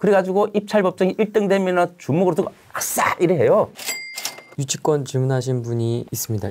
그래가지고 입찰 법정이 1등 되면은 주먹으로 들고 아싸 이래 해요. 유치권 질문하신 분이 있습니다.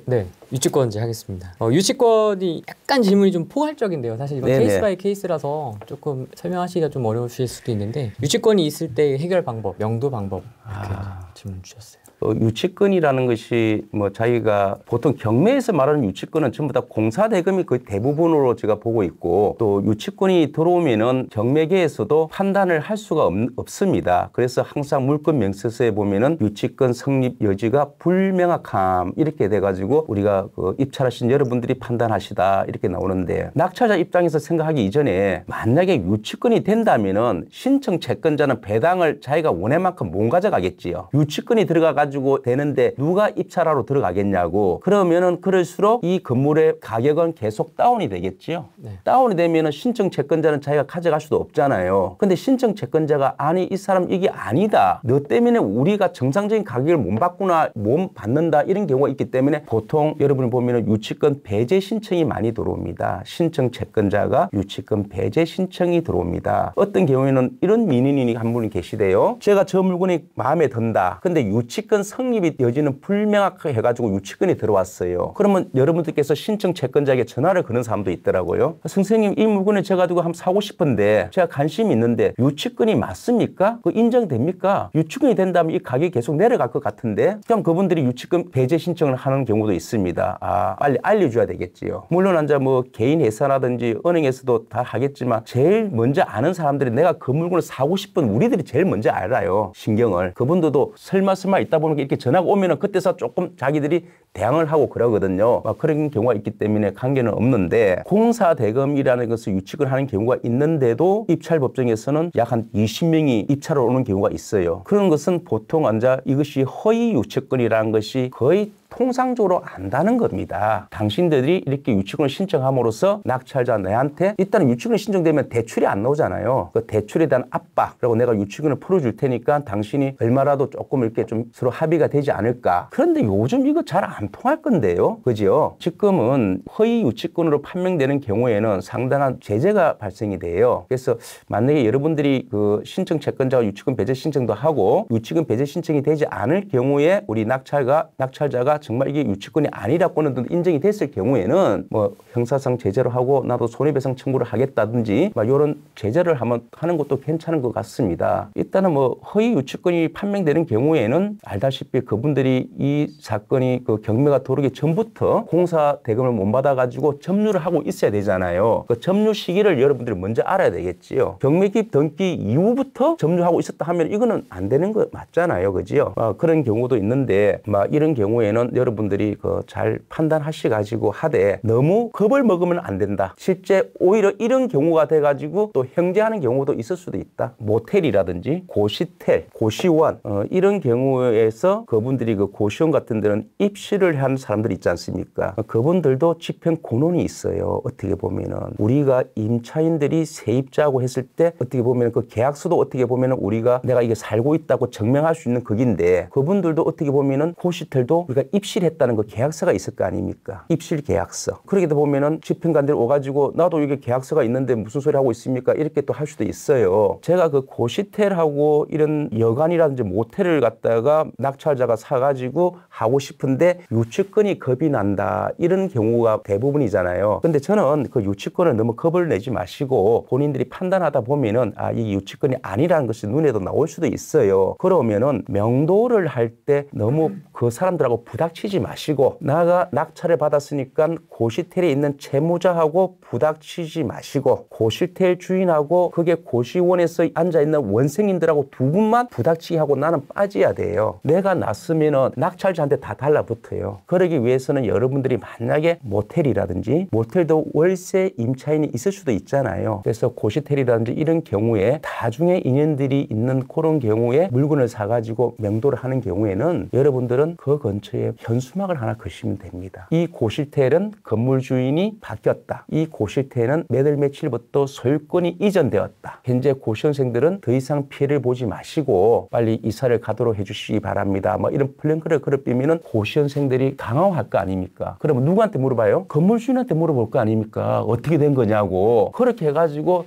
네. 유치권제 하겠습니다. 유치권이 약간 질문이 좀 포괄적인데요. 사실 이건 네네. 케이스 바이 케이스라서 조금 설명하시기가 좀 어려우실 수도 있는데 유치권이 있을 때 해결 방법, 명도 방법 이렇게 질문 주셨어요. 유치권이라는 것이 뭐 자기가 보통 경매에서 말하는 유치권은 전부 다 공사대금이 거의 대부분으로 제가 보고 있고 또 유치권이 들어오면은 경매계에서도 판단을 할 수가 없습니다. 그래서 항상 물권 명세서에 보면은 유치권 성립 여지가 불명확함 이렇게 돼가지고 우리가 그 입찰하신 여러분들이 판단하시다 이렇게 나오는데 낙찰자 입장에서 생각하기 이전에 만약에 유치권이 된다면은 신청 채권자는 배당을 자기가 원할 만큼 못 가져가겠지요. 유치권이 들어가가지고 되는데 누가 입찰하러 들어가겠냐고. 그러면은 그럴수록 이 건물의 가격은 계속 다운이 되겠지요. 네. 다운이 되면은 신청 채권자는 자기가 가져갈 수도 없잖아요. 근데 신청 채권자가 아니 이 사람 이게 아니다. 너 때문에 우리가 정상적인 가격을 못 받구나, 못 받는다 이런 경우가 있기 때문에 보통 여러분이 보면은 유치권 배제 신청이 많이 들어옵니다. 신청 채권자가 유치권 배제 신청이 들어옵니다. 어떤 경우에는 이런 민원인이 한 분이 계시대요. 제가 저 물건이 마음에 든다. 근데 유치권 성립이 여지는 불명확하게 해가지고 유치권이 들어왔어요. 그러면 여러분들께서 신청 채권자에게 전화를 거는 사람도 있더라고요. 선생님 이 물건을 제가 가지고 한번 사고 싶은데 제가 관심이 있는데 유치권이 맞습니까? 그 인정됩니까? 유치권이 된다면 이 가격이 계속 내려갈 것 같은데 그럼 그분들이 유치권 배제 신청을 하는 경우도 있습니다. 빨리 알려줘야 되겠지요. 물론 이제 뭐 개인 회사라든지 은행에서도 다 하겠지만 제일 먼저 아는 사람들이 내가 그 물건을 사고 싶은 우리들이 제일 먼저 알아요. 신경을. 그분들도 설마 있다 보면 이렇게 전화가 오면은 그때서 조금 자기들이 대항을 하고 그러거든요. 그런 경우가 있기 때문에 관계는 없는데 공사대금이라는 것을 유치를 하는 경우가 있는데도 입찰법정에서는 약 한 20명이 입찰을 오는 경우가 있어요. 그런 것은 보통 앉아 이것이 허위 유치권이라는 것이 거의 통상적으로 안다는 겁니다. 당신들이 이렇게 유치권을 신청함으로써 낙찰자 내한테 일단 유치권이 신청되면 대출이 안 나오잖아요. 그 대출에 대한 압박 그리고 내가 유치권을 풀어줄 테니까 당신이 얼마라도 조금 이렇게 좀 서로 합의가 되지 않을까. 그런데 요즘 이거 잘 안 통할 건데요. 그죠? 지금은 허위 유치권으로 판명되는 경우에는 상당한 제재가 발생이 돼요. 그래서 만약에 여러분들이 그 신청 채권자가 유치권 배제 신청도 하고 유치권 배제 신청이 되지 않을 경우에 우리 낙찰자가 정말 이게 유치권이 아니라고는 인정이 됐을 경우에는 뭐 형사상 제재로 하고 나도 손해배상 청구를 하겠다든지 막 이런 제재를 하는 것도 괜찮은 것 같습니다. 일단은 뭐 허위 유치권이 판명되는 경우에는 알다시피 그분들이 이 사건이 그 경매가 들어오기 전부터 공사 대금을 못 받아가지고 점유를 하고 있어야 되잖아요. 그 점유 시기를 여러분들이 먼저 알아야 되겠지요. 경매기 등기 이후부터 점유하고 있었다 하면 이거는 안 되는 거 맞잖아요. 그지요? 그런 경우도 있는데 막 이런 경우에는 여러분들이 그 잘 판단하셔가지고 하되 너무 겁을 먹으면 안 된다. 실제 오히려 이런 경우가 돼가지고 또 형제하는 경우도 있을 수도 있다. 모텔이라든지 고시텔, 고시원 이런 경우에서 그분들이 그 고시원 같은 데는 입시를 한 사람들이 있지 않습니까? 그분들도 집행 권한이 있어요. 어떻게 보면은 우리가 임차인들이 세입자하고 했을 때 어떻게 보면 그 계약서도 어떻게 보면은 우리가 내가 이게 살고 있다고 증명할 수 있는 극인데 그분들도 어떻게 보면은 고시텔도 우리가 입시를 했다는 그 계약서가 있을 거 아닙니까? 입실 계약서. 그러게 보면은 집행관들 오가지고 나도 이게 계약서가 있는데 무슨 소리 하고 있습니까? 이렇게 또 할 수도 있어요. 제가 그 고시텔하고 이런 여관이라든지 모텔을 갖다가 낙찰자가 사가지고 하고 싶은데 유치권이 겁이 난다. 이런 경우가 대부분이잖아요. 근데 저는 그 유치권을 너무 겁을 내지 마시고 본인들이 판단하다 보면은 이 유치권이 아니라는 것이 눈에도 나올 수도 있어요. 그러면은 명도를 할 때 너무 그 사람들하고 부닥치지 마시고 나가 낙찰을 받았으니까 고시텔에 있는 채무자하고 부닥치지 마시고 고시텔 주인하고 그게 고시원에서 앉아있는 원생님들하고 두 분만 부닥치게 하고 나는 빠져야 돼요. 내가 났으면은 낙찰자한테 다 달라붙어요. 그러기 위해서는 여러분들이 만약에 모텔이라든지 모텔도 월세 임차인이 있을 수도 있잖아요. 그래서 고시텔이라든지 이런 경우에 다중에 인연들이 있는 그런 경우에 물건을 사가지고 명도를 하는 경우에는 여러분들은 그 근처에 현수막을 하나 거시면 됩니다. 이 고시텔은 건물 주인이 바뀌었다. 이 고시텔은 몇 월 며칠부터 소유권이 이전되었다. 현재 고시원생들은 더 이상 피해를 보지 마시고 빨리 이사를 가도록 해주시기 바랍니다. 뭐 이런 플랜카드를 걸어삐면은 고시원생들이 당황할 거 아닙니까? 그러면 누구한테 물어봐요? 건물 주인한테 물어볼 거 아닙니까? 어떻게 된 거냐고. 그렇게 해가지고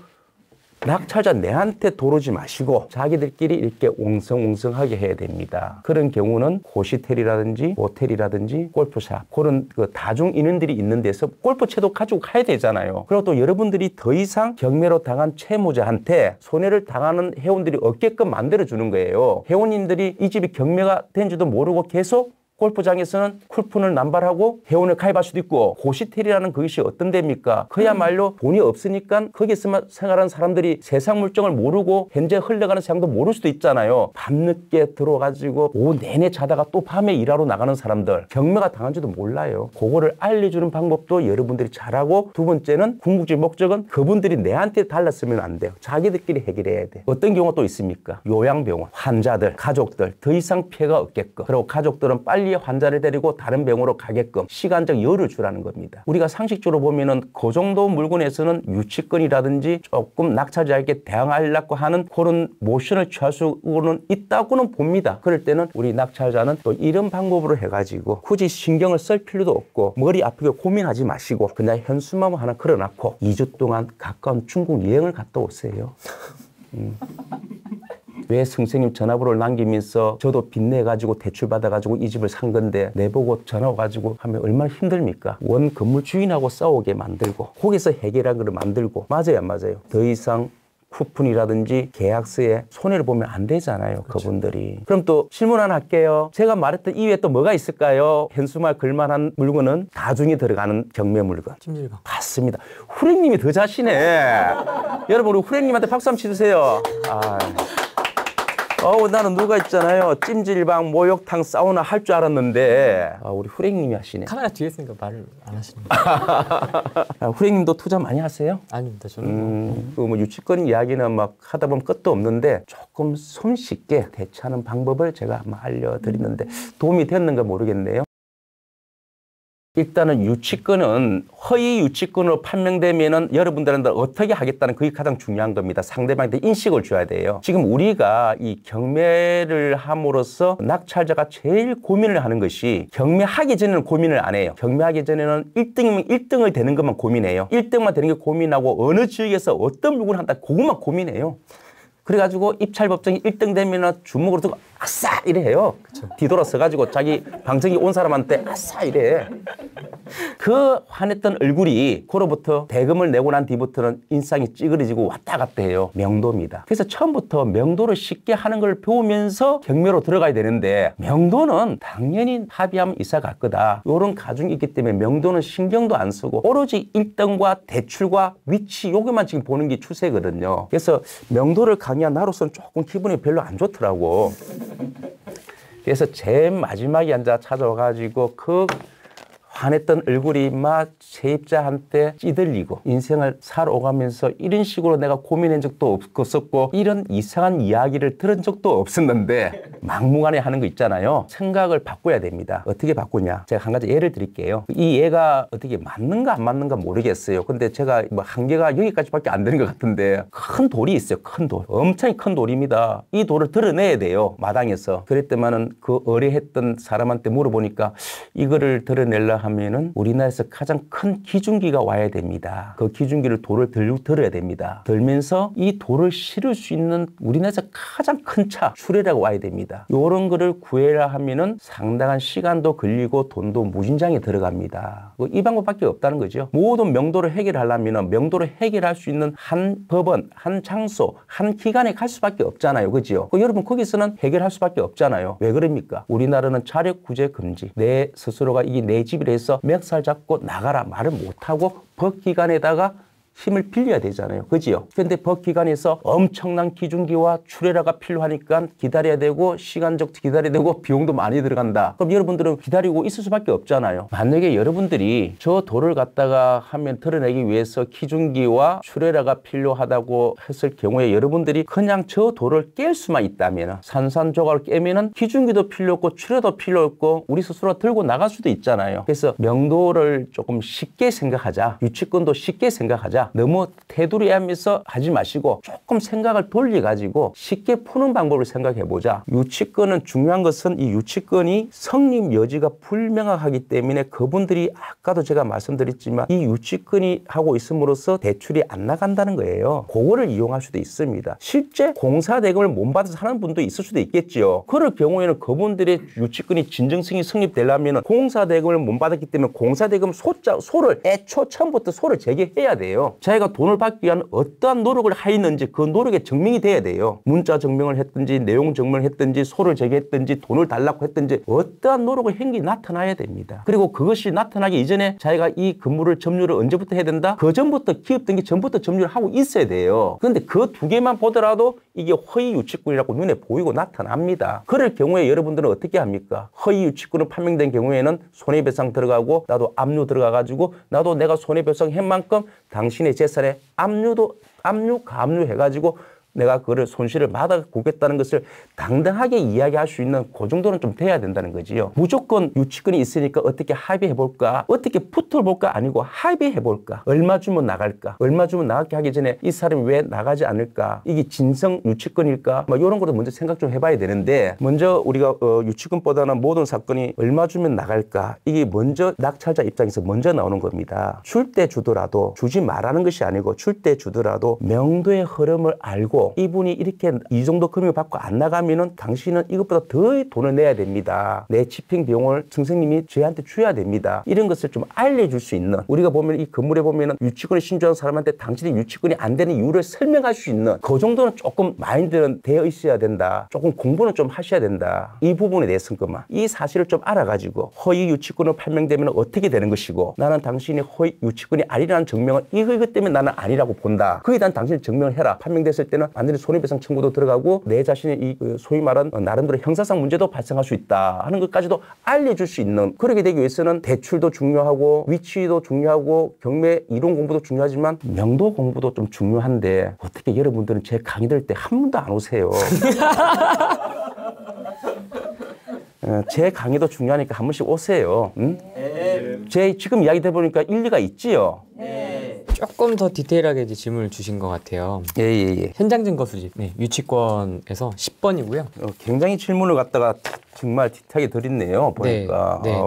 낙찰자 내한테 도르지 마시고 자기들끼리 이렇게 옹성옹성하게 해야 됩니다. 그런 경우는 고시텔이라든지 모텔이라든지 골프샵 그런 그 다중 인원들이 있는 데서 골프채도 가지고 가야 되잖아요. 그리고 또 여러분들이 더 이상 경매로 당한 채무자한테 손해를 당하는 회원들이 없게끔 만들어주는 거예요. 회원님들이 이 집이 경매가 된지도 모르고 계속 골프장에서는 쿨폰을 남발하고 회원을 가입할 수도 있고 고시텔이라는 그것이 어떤 데입니까? 그야말로 돈이 없으니까 거기서만 생활하는 사람들이 세상 물정을 모르고 현재 흘러가는 세상도 모를 수도 있잖아요. 밤늦게 들어가지고 오후 내내 자다가 또 밤에 일하러 나가는 사람들 경매가 당한지도 몰라요. 그거를 알려주는 방법도 여러분들이 잘하고 두 번째는 궁극적 목적은 그분들이 내한테 달랐으면 안 돼요. 자기들끼리 해결해야 돼. 어떤 경우가 또 있습니까? 요양병원, 환자들, 가족들 더 이상 피해가 없게끔 그리고 가족들은 빨리 환자를 데리고 다른 병원으로 가게끔 시간적 여유를 주라는 겁니다. 우리가 상식적으로 보면은 그 정도 물건에서는 유치권이라든지 조금 낙찰자에게 대항하려고 하는 그런 모션을 취할 수는 있다고는 봅니다. 그럴 때는 우리 낙찰자는 또 이런 방법으로 해가지고 굳이 신경을 쓸 필요도 없고 머리 아프게 고민하지 마시고 그냥 현수막 하나 걸어놓고 2주 동안 가까운 중국 여행을 갔다 오세요. 왜 선생님 전화번호를 남기면서 저도 빚내가지고 대출받아가지고 이 집을 산 건데 내보고 전화 와가지고 하면 얼마나 힘듭니까? 원 건물 주인하고 싸우게 만들고 거기서 해결한 걸 만들고 맞아요 안 맞아요? 더 이상 쿠폰이라든지 계약서에 손해를 보면 안 되잖아요. 그렇죠. 그분들이. 그럼 또 질문 하나 할게요. 제가 말했던 이외에 또 뭐가 있을까요? 현수막 걸만한 물건은 다중에 들어가는 경매 물건. 찜질방. 맞습니다. 후랭님이 더 자시네. 여러분 우리 후랭님한테 박수 한번 치주세요. 나는 누가 있잖아요. 찜질방, 목욕탕, 사우나 할 줄 알았는데 우리 후랭님이 하시네. 카메라 뒤에 있으니까 말을 안 하시는 거예요. 후랭님도 투자 많이 하세요? 아닙니다. 저는 뭐 유치권 이야기는 막 하다 보면 끝도 없는데 조금 손쉽게 대처하는 방법을 제가 한번 알려드리는데 도움이 됐는가 모르겠네요. 일단은 유치권은 허위 유치권으로 판명되면은 여러분들한테 어떻게 하겠다는 그게 가장 중요한 겁니다. 상대방한테 인식을 줘야 돼요. 지금 우리가 이 경매를 함으로써 낙찰자가 제일 고민을 하는 것이 경매하기 전에는 고민을 안 해요. 경매하기 전에는 1등이면 1등을 되는 것만 고민해요. 1등만 되는 게 고민하고 어느 지역에서 어떤 물건을 한다 그것만 고민해요. 그래가지고 입찰법정이 1등 되면 주먹으로 들고 아싸 이래요. 뒤돌아서가지고 자기 방청이 온 사람한테 아싸 이래. 그 화냈던 얼굴이 그로부터 대금을 내고 난 뒤부터는 인상이 찌그러지고 왔다 갔다 해요. 명도입니다. 그래서 처음부터 명도를 쉽게 하는 걸 배우면서 경매로 들어가야 되는데 명도는 당연히 합의하면 이사 갈 거다. 이런 가중이 있기 때문에 명도는 신경도 안 쓰고 오로지 1등과 대출과 위치 요것만 지금 보는 게 추세거든요. 그래서 명도를 강의한 나로서는 조금 기분이 별로 안 좋더라고. 그래서 제일 마지막에 앉아 찾아와가지고 그 화냈던 얼굴이 막 세입자한테 찌들리고 인생을 살아오가면서 이런 식으로 내가 고민한 적도 없었고 이런 이상한 이야기를 들은 적도 없었는데 막무가내 하는 거 있잖아요. 생각을 바꿔야 됩니다. 어떻게 바꾸냐? 제가 한 가지 예를 드릴게요. 이 예가 어떻게 맞는가 안 맞는가 모르겠어요. 근데 제가 뭐 한계가 여기까지밖에 안 되는 것 같은데 큰 돌이 있어요. 큰 돌. 엄청 큰 돌입니다. 이 돌을 드러내야 돼요. 마당에서. 그랬더만은 그 의뢰했던 사람한테 물어보니까 이거를 드러내려 하면은 우리나라에서 가장 큰 기중기가 와야 됩니다. 그 기중기를 돌을 들어야 됩니다. 들면서 이 돌을 실을 수 있는 우리나라에서 가장 큰 차, 수레라고 와야 됩니다. 이런 거를 구해라 하면은 상당한 시간도 걸리고 돈도 무진장에 들어갑니다. 이 방법밖에 없다는 거죠. 모든 명도를 해결하려면 명도를 해결할 수 있는 한 법원, 한 장소, 한 기관에 갈 수밖에 없잖아요. 그죠? 여러분 거기서는 해결할 수밖에 없잖아요. 왜 그럽니까? 우리나라는 자력구제 금지. 내 스스로가 이게 내 집이라 해서 멱살 잡고 나가라 말을 못하고 법기관에다가 힘을 빌려야 되잖아요. 그지요? 그런데 법기관에서 엄청난 기중기와 출애라가 필요하니까 기다려야 되고 시간적 기다려야 되고 비용도 많이 들어간다. 그럼 여러분들은 기다리고 있을 수밖에 없잖아요. 만약에 여러분들이 저 돌을 갖다가 하면 드러내기 위해서 기중기와 출애라가 필요하다고 했을 경우에 여러분들이 그냥 저 돌을 깰 수만 있다면 산산조각을 깨면은 기중기도 필요 없고 출애도 필요 없고 우리 스스로 들고 나갈 수도 있잖아요. 그래서 명도를 조금 쉽게 생각하자. 유치권도 쉽게 생각하자. 보자. 너무 테두리하면서 하지 마시고 조금 생각을 돌려가지고 쉽게 푸는 방법을 생각해보자. 유치권은 중요한 것은 이 유치권이 성립 여지가 불명확하기 때문에 그분들이 아까도 제가 말씀드렸지만 이 유치권이 하고 있음으로써 대출이 안 나간다는 거예요. 그거를 이용할 수도 있습니다. 실제 공사대금을 못 받아서 하는 분도 있을 수도 있겠지요. 그럴 경우에는 그분들의 유치권이 진정성이 성립되려면 공사대금을 못 받았기 때문에 공사대금 소를 애초 처음부터 소를 제기해야 돼요. 자기가 돈을 받기 위한 어떠한 노력을 하였는지 그 노력의 증명이 돼야 돼요. 문자 증명을 했든지 내용 증명을 했든지 소를 제기했든지 돈을 달라고 했든지 어떠한 노력을 한 게 나타나야 됩니다. 그리고 그것이 나타나기 이전에 자기가 이 근무를 점유를 언제부터 해야 된다? 그 전부터 기업 등기 전부터 점유를 하고 있어야 돼요. 그런데 그 두 개만 보더라도 이게 허위 유치권이라고 눈에 보이고 나타납니다. 그럴 경우에 여러분들은 어떻게 합니까? 허위 유치권을 판명된 경우에는 손해배상 들어가고 나도 압류 들어가가지고 나도 내가 손해배상 한 만큼 당신의 재산에 압류, 가압류 해가지고 내가 그거를 손실을 받아보겠다는 것을 당당하게 이야기할 수 있는 그 정도는 좀 돼야 된다는 거지요. 무조건 유치권이 있으니까 어떻게 합의해볼까? 어떻게 붙어볼까? 아니고 합의해볼까? 얼마 주면 나갈까? 얼마 주면 나가게 하기 전에 이 사람이 왜 나가지 않을까? 이게 진성 유치권일까? 뭐 이런 것도 먼저 생각 좀 해봐야 되는데 먼저 우리가 유치권보다는 모든 사건이 얼마 주면 나갈까? 이게 먼저 낙찰자 입장에서 먼저 나오는 겁니다. 줄 때 주더라도 주지 말라는 것이 아니고 줄 때 주더라도 명도의 흐름을 알고 이분이 이렇게 이 정도 금액을 받고 안 나가면은 당신은 이것보다 더 돈을 내야 됩니다. 내 집행 비용을 선생님이 저희한테 줘야 됩니다. 이런 것을 좀 알려줄 수 있는 우리가 보면 이 건물에 보면은 유치권을 신청한 사람한테 당신이 유치권이 안 되는 이유를 설명할 수 있는 그 정도는 조금 마인드는 되어 있어야 된다. 조금 공부는 좀 하셔야 된다. 이 부분에 대해서만 이 사실을 좀 알아가지고 허위 유치권을 판명되면 어떻게 되는 것이고 나는 당신이 허위 유치권이 아니라는 증명을 이것 때문에 나는 아니라고 본다. 그에 대한 당신이 증명을 해라. 판명됐을 때는 완전히 손해배상 청구도 들어가고 내 자신의 이 소위 말한 나름대로 형사상 문제도 발생할 수 있다 하는 것까지도 알려줄 수 있는 그렇게 되기 위해서는 대출도 중요하고 위치도 중요하고 경매 이론 공부도 중요하지만 명도 공부도 좀 중요한데 어떻게 여러분들은 제 강의 들 때 한 번도 안 오세요. 제 강의도 중요하니까 한 번씩 오세요. 응? 제 지금 이야기 들어보니까 일리가 있지요? 조금 더 디테일하게 이제 질문을 주신 것 같아요. 예. 현장 증거 수집, 유치권에서 10번이고요. 굉장히 질문을 갖다가 정말 디테일하게 드렸네요. 보니까. 네.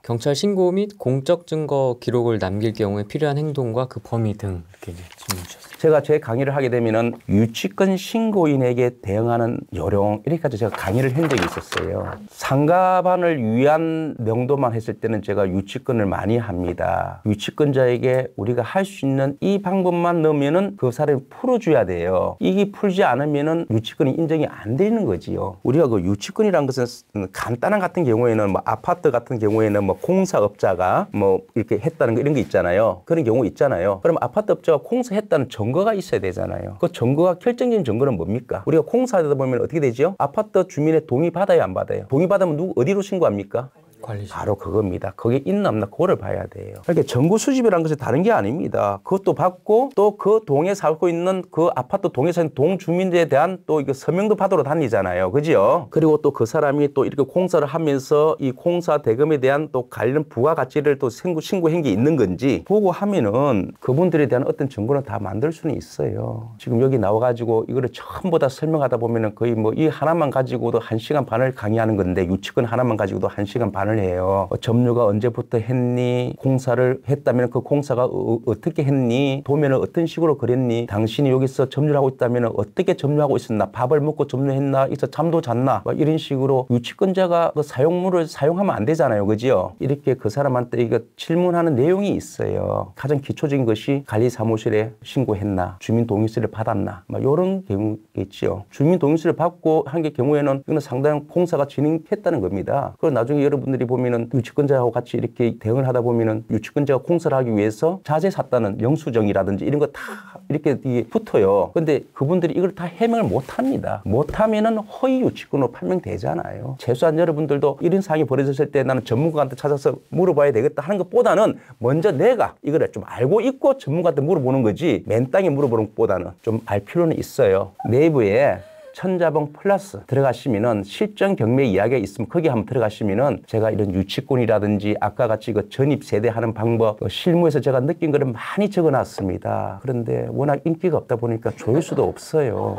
경찰 신고 및 공적 증거 기록을 남길 경우에 필요한 행동과 그 범위 등 이렇게 질문 주셨어요. 제가 제 강의를 하게 되면은 유치권 신고인에게 대응하는 요령 이렇게까지 제가 강의를 한 적이 있었어요. 상가반을 위한 명도만 했을 때는 제가 유치권을 많이 합니다. 유치권자에게 우리가 할 수 있는 이 방법만 넣으면은 그 사람이 풀어줘야 돼요. 이게 풀지 않으면은 유치권이 인정이 안 되는 거지요. 우리가 그 유치권이라는 것은 간단한 같은 경우에는 뭐 아파트 같은 경우에는 뭐 공사업자가 뭐 이렇게 했다는 거 이런 거 있잖아요. 그런 경우 있잖아요. 그럼 아파트업자가 공사했다는 증거가 있어야 되잖아요. 그 증거가 결정적인 증거는 뭡니까? 우리가 공사하다 보면 어떻게 되죠? 아파트 주민의 동의 받아요, 안 받아요? 동의 받으면 누구 어디로 신고합니까? 관리실. 바로 그겁니다. 거기에 있나 없나 그거를 봐야 돼요. 그러니까 정보 수집이라는 것이 다른 게 아닙니다. 그것도 받고 또 그 동에 살고 있는 그 아파트 동에 사는 동주민들에 대한 또 이거 서명도 받으러 다니잖아요. 그죠? 그리고 또 그 사람이 또 이렇게 공사를 하면서 이 공사 대금에 대한 또 관련 부가가치를 또 신고한 게 있는 건지 보고 하면은 그분들에 대한 어떤 정보는 다 만들 수는 있어요. 지금 여기 나와가지고 이거를 전부 다 설명하다 보면은 거의 뭐 이 하나만 가지고도 1시간 반을 강의하는 건데 유치권 하나만 가지고도 1시간 반을 해요. 점유가 언제부터 했니? 공사를 했다면 그 공사가 어떻게 했니? 도면을 어떤 식으로 그렸니? 당신이 여기서 점유를 하고 있다면 어떻게 점유하고 있었나? 밥을 먹고 점유했나? 있어 잠도 잤나? 이런 식으로 유치권자가 그 사용물을 사용하면 안 되잖아요. 그죠? 이렇게 그 사람한테 이거 질문하는 내용이 있어요. 가장 기초적인 것이 관리사무실에 신고했나? 주민동의서를 받았나? 이런 경우겠지요. 주민동의서를 받고 한 게 경우에는 이거는 상당한 공사가 진행했다는 겁니다. 그리고 나중에 여러분들이 보면은 유치권자하고 같이 이렇게 대응을 하다 보면은 유치권자가 공사를 하기 위해서 자재 샀다는 영수증이라든지 이런 거 다 이렇게 붙어요. 근데 그분들이 이걸 다 해명을 못 합니다. 못 하면은 허위 유치권으로 판명되잖아요. 최소한 여러분들도 이런 상황이 벌어졌을 때 나는 전문가한테 찾아서 물어봐야 되겠다 하는 것보다는 먼저 내가 이걸 좀 알고 있고 전문가한테 물어보는 거지 맨 땅에 물어보는 것보다는 좀 알 필요는 있어요. 내부에 천자봉 플러스 들어가시면은 실전 경매 이야기가 있으면 거기 한번 들어가시면은 제가 이런 유치권이라든지 아까 같이 그 전입 세대하는 방법 실무에서 제가 느낀 거를 많이 적어놨습니다. 그런데 워낙 인기가 없다 보니까 조회수도 없어요.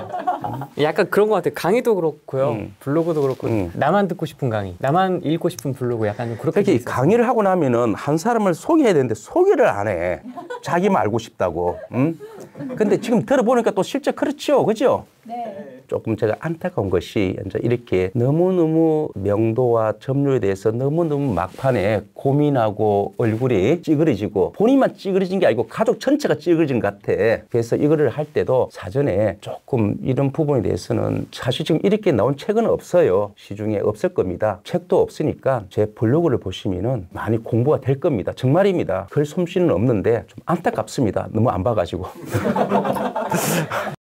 약간 그런 것 같아요. 강의도 그렇고요. 블로그도 그렇고 음. 나만 듣고 싶은 강의, 나만 읽고 싶은 블로그 약간 좀 그렇게 특히 돼 있어요. 강의를 하고 나면은 한 사람을 소개해야 되는데 소개를 안 해. 자기만 알고 싶다고. 근데 지금 들어보니까 또 실제 그렇죠. 그죠? 네. 조금 제가 안타까운 것이 이제 이렇게 너무너무 명도와 점유에 대해서 너무너무 막판에 고민하고 얼굴이 찌그러지고 본인만 찌그러진 게 아니고 가족 전체가 찌그러진 것 같아. 그래서 이거를 할 때도 사전에 조금 이런 부분에 대해서는 사실 지금 이렇게 나온 책은 없어요. 시중에 없을 겁니다. 책도 없으니까 제 블로그를 보시면은 많이 공부가 될 겁니다. 정말입니다. 글 솜씨는 없는데 좀 안타깝습니다. 너무 안 봐가지고.